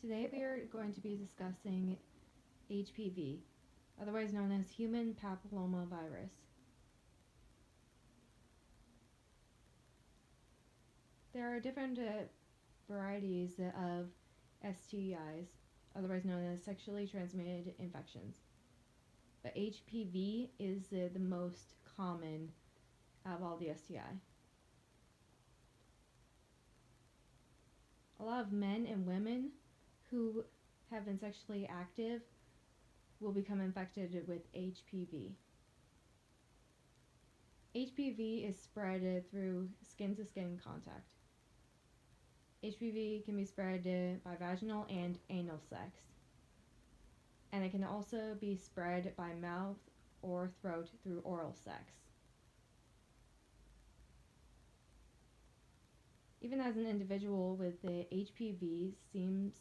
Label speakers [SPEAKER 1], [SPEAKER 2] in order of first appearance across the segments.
[SPEAKER 1] Today we are going to be discussing HPV, otherwise known as human papillomavirus. There are different varieties of STIs, otherwise known as sexually transmitted infections. But HPV is the most common of all the STI. A lot of men and women who have been sexually active will become infected with HPV. HPV is spread through skin-to-skin contact. HPV can be spread by vaginal and anal sex. And it can also be spread by mouth or throat through oral sex. Even as an individual with the HPV seems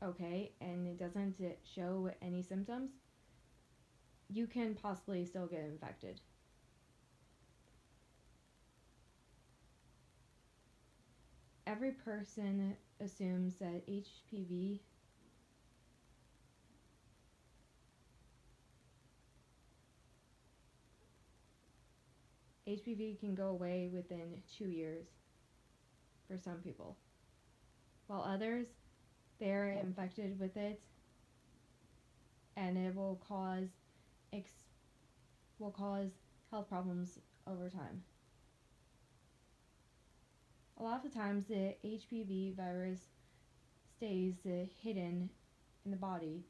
[SPEAKER 1] okay and it doesn't show any symptoms, you can possibly still get infected. Every person assumes that HPV can go away within 2 years for some people, while others, they're infected with it and it will cause health problems over time. A lot of the times the HPV virus stays hidden in the body,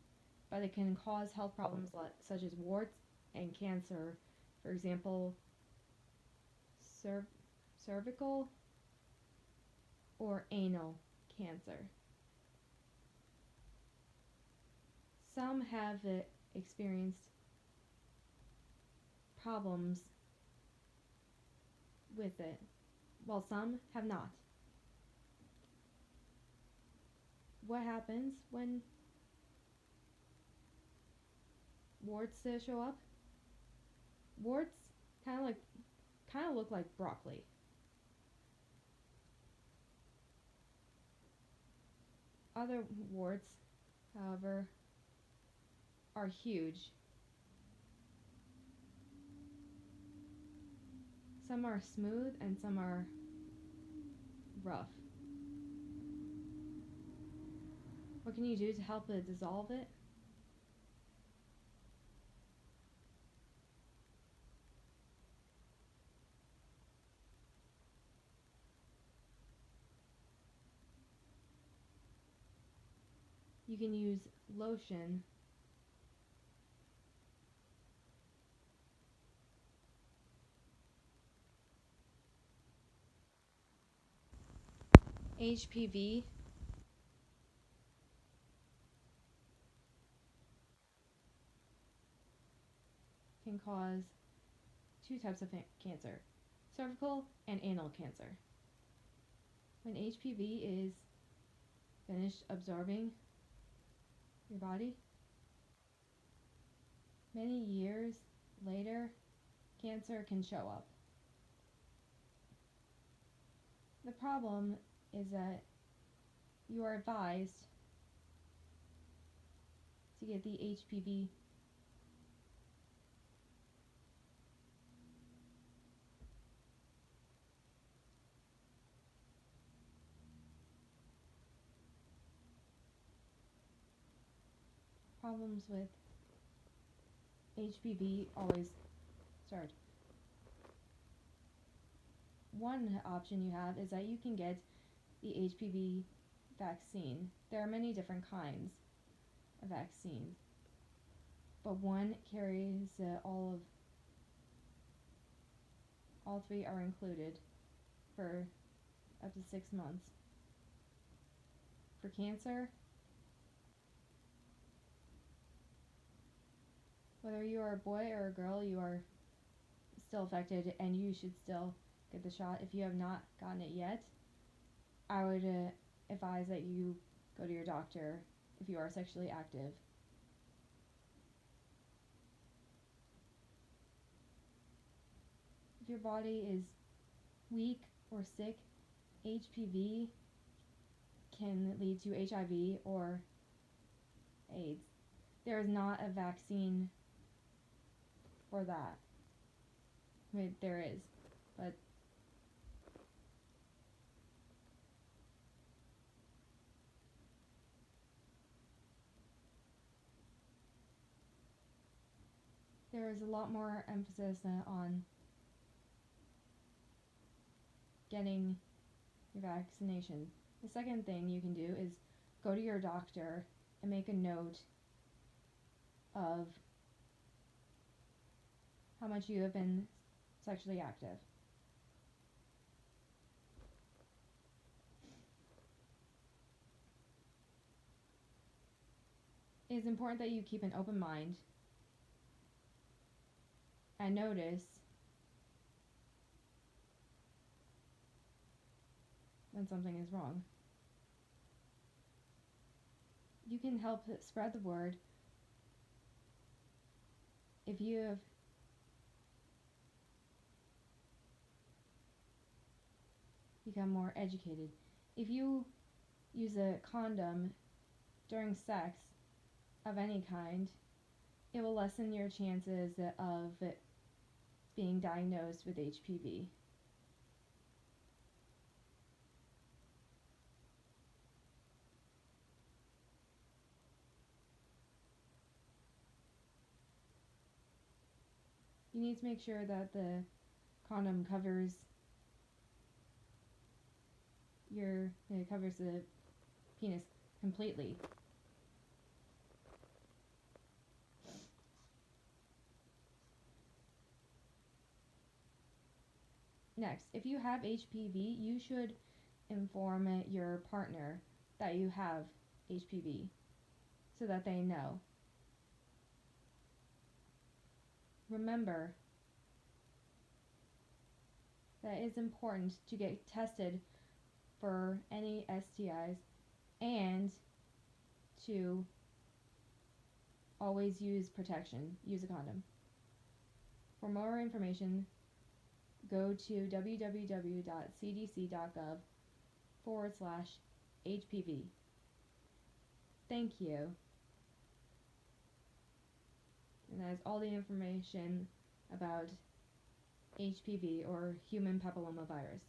[SPEAKER 1] but it can cause health problems such as warts and cancer. For example, cervical or anal cancer. Some have experienced problems with it, while some have not. What happens when warts show up? Warts kind of look like broccoli. Other warts, however, are huge. Some are smooth and some are rough. What can you do to help it dissolve it? You can use lotion. HPV can cause two types of cancer, cervical and anal cancer. When HPV is finished absorbing your body, many years later, cancer can show up. The problem is that you are advised to get the HPV problems with HPV always start. One option you have is that you can get the HPV vaccine. There are many different kinds of vaccines, but one carries all three are included for up to 6 months. For cancer, whether you are a boy or a girl, you are still affected and you should still get the shot. If you have not gotten it yet, I would advise that you go to your doctor if you are sexually active. If your body is weak or sick, HPV can lead to HIV or AIDS. There is not a vaccine for that. Wait, there is, but there is a lot more emphasis on getting your vaccination. The second thing you can do is go to your doctor and make a note of how much you have been sexually active. It is important that you keep an open mind and notice when something is wrong. You can help spread the word if you have become more educated. If you use a condom during sex of any kind, it will lessen your chances of being diagnosed with HPV. You need to make sure that the condom covers the penis completely. Next, if you have HPV, you should inform your partner that you have HPV so that they know. Remember that it's important to get tested for any STIs and to always use protection. Use a condom. For more information, go to www.cdc.gov/HPV. Thank you. And that is all the information about HPV or human papillomavirus.